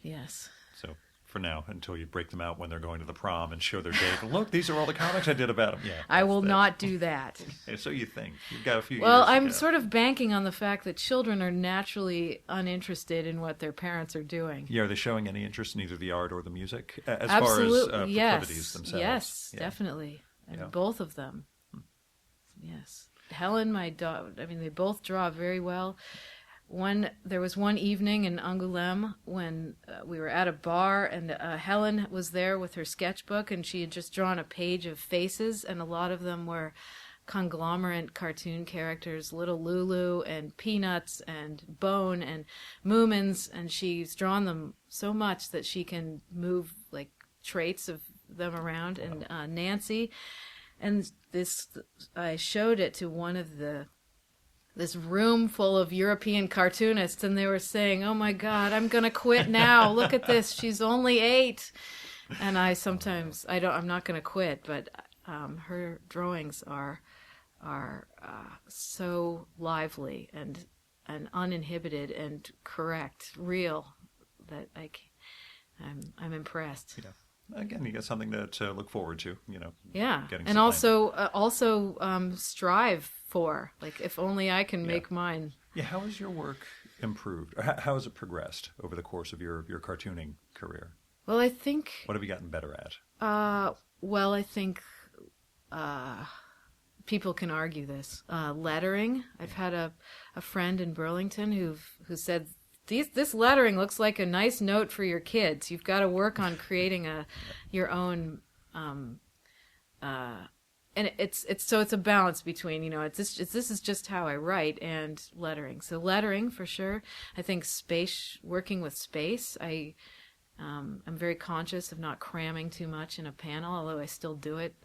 Yes. So for now, until you break them out when they're going to the prom and show their date, look, these are all the comics I did about them. Yeah, I will not do that. So you think you've got a few years. Well, I'm sort of banking on the fact that children are naturally uninterested in what their parents are doing. Yeah, are they showing any interest in either the art or the music as Absolutely. far as proclivities themselves? Yes, definitely. And both of them. Yes. Helen, my daughter, they both draw very well. There was one evening in Angoulême when we were at a bar, and Helen was there with her sketchbook, and she had just drawn a page of faces, and a lot of them were conglomerate cartoon characters, Little Lulu and Peanuts and Bone and Moomins, and she's drawn them so much that she can move like traits of them around. Wow. And Nancy, and I showed it to one of this room full of European cartoonists, and they were saying, "Oh my God, I'm going to quit now. Look at this. She's only 8." And I'm not going to quit, but her drawings are so lively and uninhibited and correct, real, that I'm impressed. Yeah. Again, you got something to look forward to, Yeah, getting and also strive for, like, if only I can make mine. Yeah, how has your work improved? Or how has it progressed over the course of your cartooning career? Well, I think... What have you gotten better at? Well, I think people can argue this. Lettering. I've had a friend in Burlington who said, this lettering looks like a nice note for your kids. You've got to work on creating your own. And it's a balance between, this is just how I write and lettering. So lettering for sure. I think working with space. I'm very conscious of not cramming too much in a panel, although I still do it.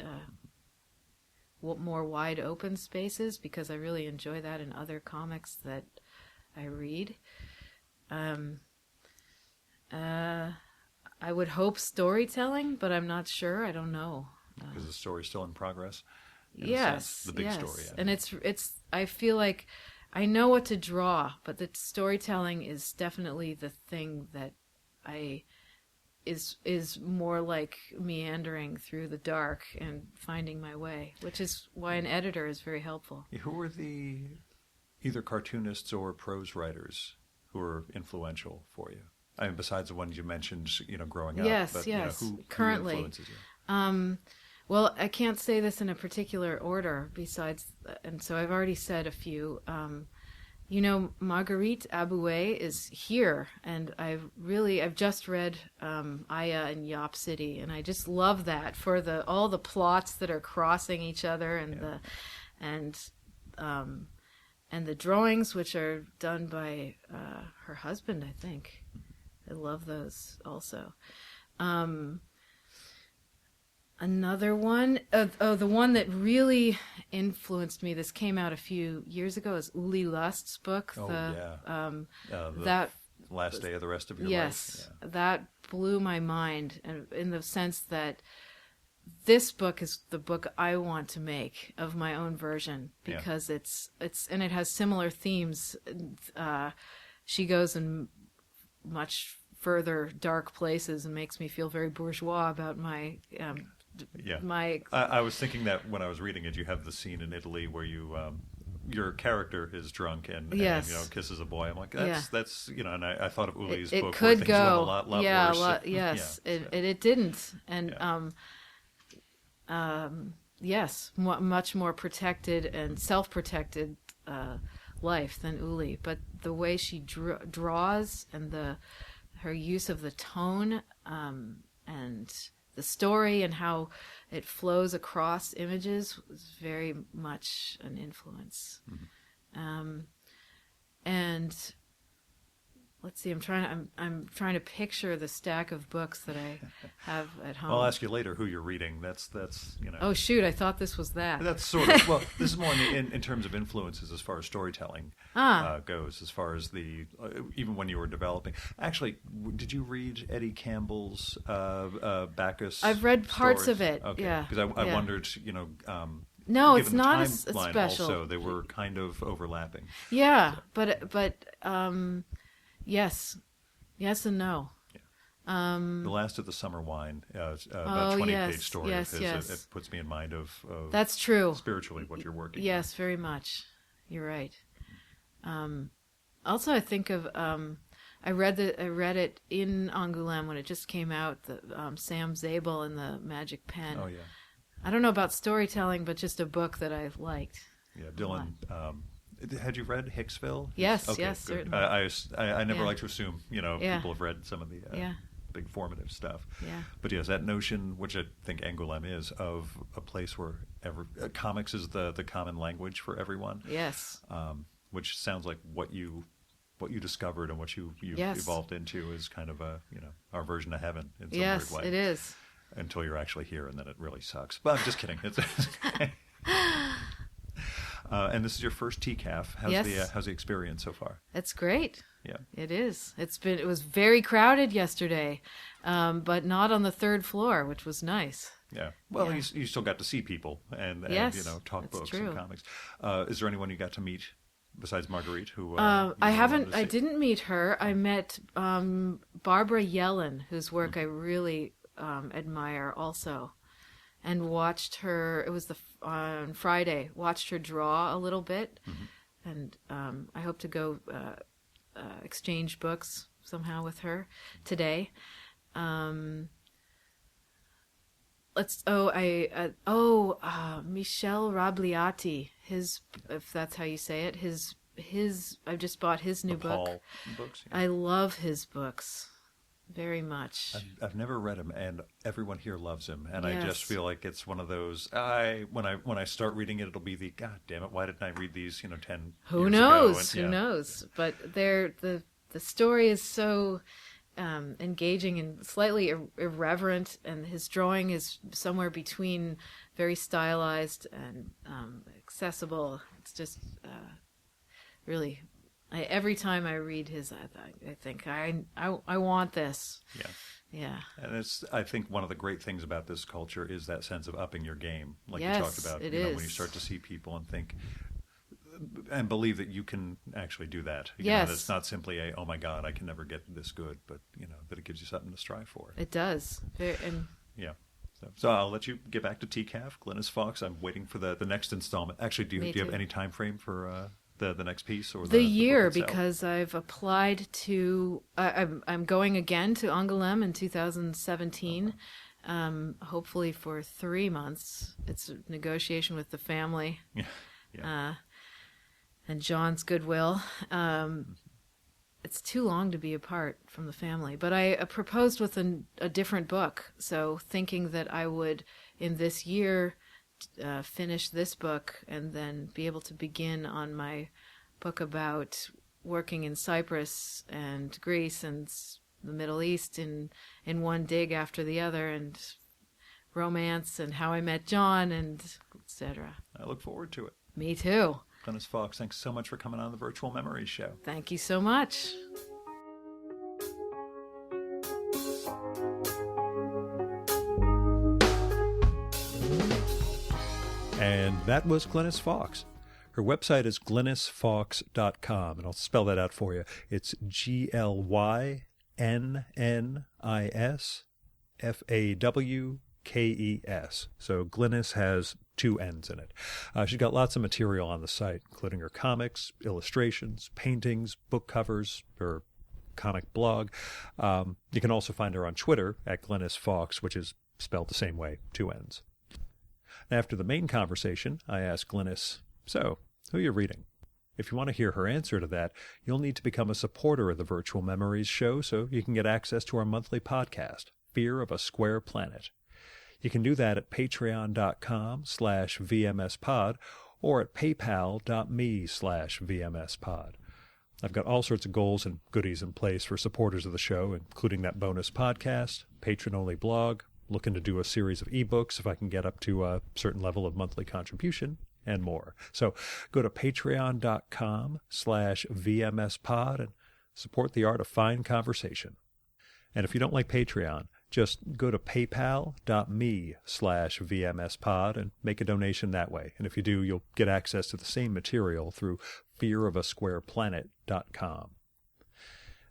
More wide open spaces, because I really enjoy that in other comics that I read. I would hope storytelling, but I'm not sure. I don't know. Because the story's still in progress. Yes, the big story. And it's. I feel like I know what to draw, but the storytelling is definitely the thing that is more like meandering through the dark and finding my way, which is why an editor is very helpful. Who were the either cartoonists or prose writers who were influential for you? I mean, besides the ones you mentioned, growing up. Yes, but, yes. Who Currently, influences you? Well, I can't say this in a particular order. And so I've already said a few. Marguerite Aboué is here, and I've just read Aya in Yop City, and I just love that for all the plots that are crossing each other, and the drawings, which are done by her husband, I think. I love those also. Another one, the one that really influenced me, this came out a few years ago, is Uli Lust's book. The Last Day of the Rest of Your Life. Yes, that blew my mind, and in the sense that this book is the book I want to make of my own version, because it's and it has similar themes. She goes in much further dark places and makes me feel very bourgeois about my I was thinking that when I was reading it, you have the scene in Italy where your character is drunk and kisses a boy. I'm like, that's and I thought of Uli's book could where things go went a lot worse. Yes, it didn't, and much more protected and self-protected life than Uli. But the way she draws and her use of the tone and the story and how it flows across images was very much an influence. Mm-hmm. And let's see, I'm trying to picture the stack of books that I have at home. I'll ask you later who you're reading. That's Oh shoot! I thought this was that. That's sort of well. This is more in terms of influences as far as storytelling goes. As far as even when you were developing. Actually, did you read Eddie Campbell's Bacchus? I've read parts stories? of it. Okay. Yeah, because I wondered. No, it's given not the a timeline special. Also, they were kind of overlapping. Yeah, but yes and no. Yeah. The Last of the Summer Wine, about 20-page story of his. Yes. It puts me in mind of that's true. Spiritually, what you're working. Yes, on. very much. You're right. Also, I think of I read it in Angoulême when it just came out. Sam Zabel and the Magic Pen. Oh yeah. I don't know about storytelling, but just a book that I liked. Yeah, Dylan. Had you read Hicksville? Yes, okay, yes, good. certainly. I never like to assume, people have read some of the big formative stuff. Yeah. But yes, that notion, which I think Angoulême is, of a place where comics is the common language for everyone. Yes. Which sounds like what you discovered and what you've evolved into is kind of our version of heaven in some weird way. Yes, it is. Until you're actually here, and then it really sucks. But I'm just kidding. It's okay. And this is your first TCAF. How's the experience so far? It's great. Yeah, it is. It was very crowded yesterday, but not on the third floor, which was nice. Yeah. Well, you still got to see people and talk books true. and comics. Is there anyone you got to meet besides Marguerite? Who I haven't. I didn't meet her. I met Barbara Yellen, whose work I really admire also, and watched her. It was on Friday. Watched her draw a little bit, and I hope to go exchange books somehow with her today. Michel Rabliati. His, if that's how you say it, his. I just bought his new book. Paul books. Yeah. I love his books very much. I've never read him, and everyone here loves him, and Yes. I just feel like it's one of those. When I start reading it, it'll be the God damn it! Why didn't I read these? 10 Who years knows? ago? And, Who knows? But the story is so engaging and slightly irreverent, and his drawing is somewhere between very stylized and accessible. It's just really. Every time I read his, I think I want this. Yeah. Yeah. And I think one of the great things about this culture is that sense of upping your game, like Yes, you talked about. it When you is. start to see people and think and believe that you can actually do that. Yes. That it's not simply oh my God, I can never get this good, but that it gives you something to strive for. It does. And Yeah. So I'll let you get back to TCAF, Glynnis Fawkes. I'm waiting for the next installment. Actually, do you have any time frame for the next piece or the book year, itself? because I've applied to I'm going again to Angoulême in 2017, hopefully for 3 months. It's a negotiation with the family. Yeah. And John's goodwill. It's too long to be apart from the family, but I proposed with a different book, so thinking that I would in this year finish this book and then be able to begin on my book about working in Cyprus and Greece and the Middle East in one dig after the other, and romance and how I met John, and etc. I look forward to it. Me too. Glynnis Fawkes, thanks so much for coming on the Virtual Memories Show. Thank you so much. And that was Glynnis Fawkes. Her website is glynnisfawkes.com, and I'll spell that out for you. It's GLYNNISFAWKES. So Glynnis has 2 N's in it. She's got lots of material on the site, including her comics, illustrations, paintings, book covers, her comic blog. You can also find her on Twitter at Glynnis Fawkes, which is spelled the same way, 2 N's. After the main conversation, I asked Glynnis, so, who are you reading? If you want to hear her answer to that, you'll need to become a supporter of the Virtual Memories Show so you can get access to our monthly podcast, Fear of a Square Planet. You can do that at patreon.com/VMSpod or at paypal.me/VMSpod. I've got all sorts of goals and goodies in place for supporters of the show, including that bonus podcast, patron-only blog, looking to do a series of ebooks if I can get up to a certain level of monthly contribution, and more. So go to patreon.com/VMSpod and support the art of fine conversation. And if you don't like Patreon, just go to paypal.me/VMSpod and make a donation that way. And if you do, you'll get access to the same material through fearofasquareplanet.com.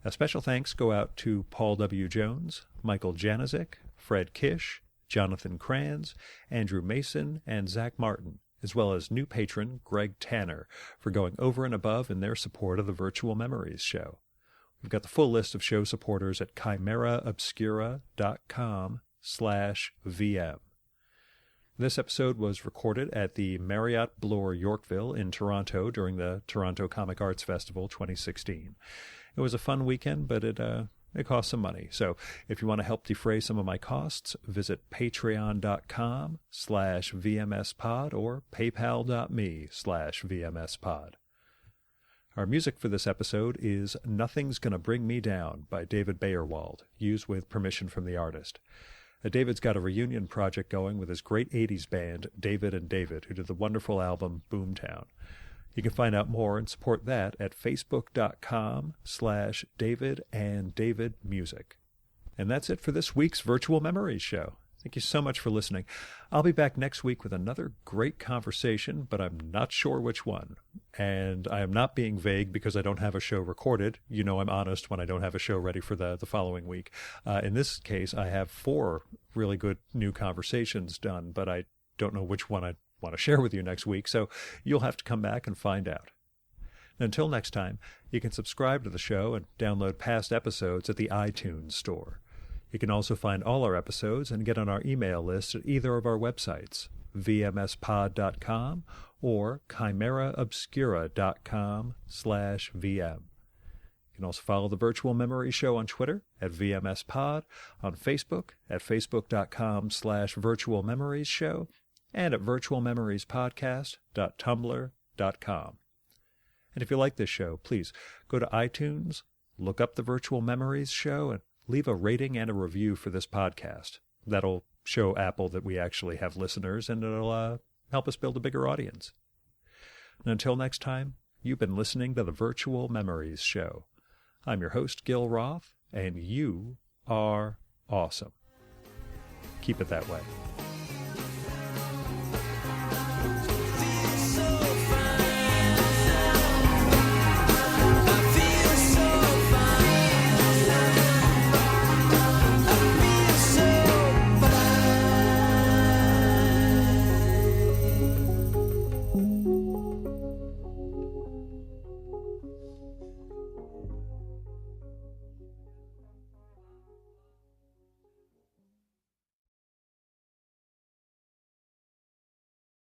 A special thanks go out to Paul W. Jones, Michael Janazik, Fred Kish, Jonathan Kranz, Andrew Mason, and Zach Martin, as well as new patron Greg Tanner for going over and above in their support of the Virtual Memories Show. We've got the full list of show supporters at chimeraobscura.com/VM. This episode was recorded at the Marriott Bloor Yorkville in Toronto during the Toronto Comic Arts Festival 2016. It was a fun weekend, but it cost some money. So if you want to help defray some of my costs, visit patreon.com/VMSpod or paypal.me/VMSpod. Our music for this episode is Nothing's Gonna Bring Me Down by David Bayerwald, used with permission from the artist. David's got a reunion project going with his great 80s band, David and David, who did the wonderful album Boomtown. You can find out more and support that at facebook.com/DavidandDavidMusic. And that's it for this week's Virtual Memories Show. Thank you so much for listening. I'll be back next week with another great conversation, but I'm not sure which one. And I am not being vague because I don't have a show recorded. You know I'm honest when I don't have a show ready for the following week. In this case, I have 4 really good new conversations done, but I don't know which one I want to share with you next week, so you'll have to come back and find out. Until next time, you can subscribe to the show and download past episodes at the iTunes Store. You can also find all our episodes and get on our email list at either of our websites, vmspod.com or chimeraobscura.com/vm. You can also follow the Virtual Memory Show on Twitter at VMSPod, on Facebook at facebook.com/virtualmemoriesshow, and at virtualmemoriespodcast.tumblr.com. And if you like this show, please go to iTunes, look up the Virtual Memories Show, and leave a rating and a review for this podcast. That'll show Apple that we actually have listeners, and it'll help us build a bigger audience. And until next time, you've been listening to the Virtual Memories Show. I'm your host, Gil Roth, and you are awesome. Keep it that way.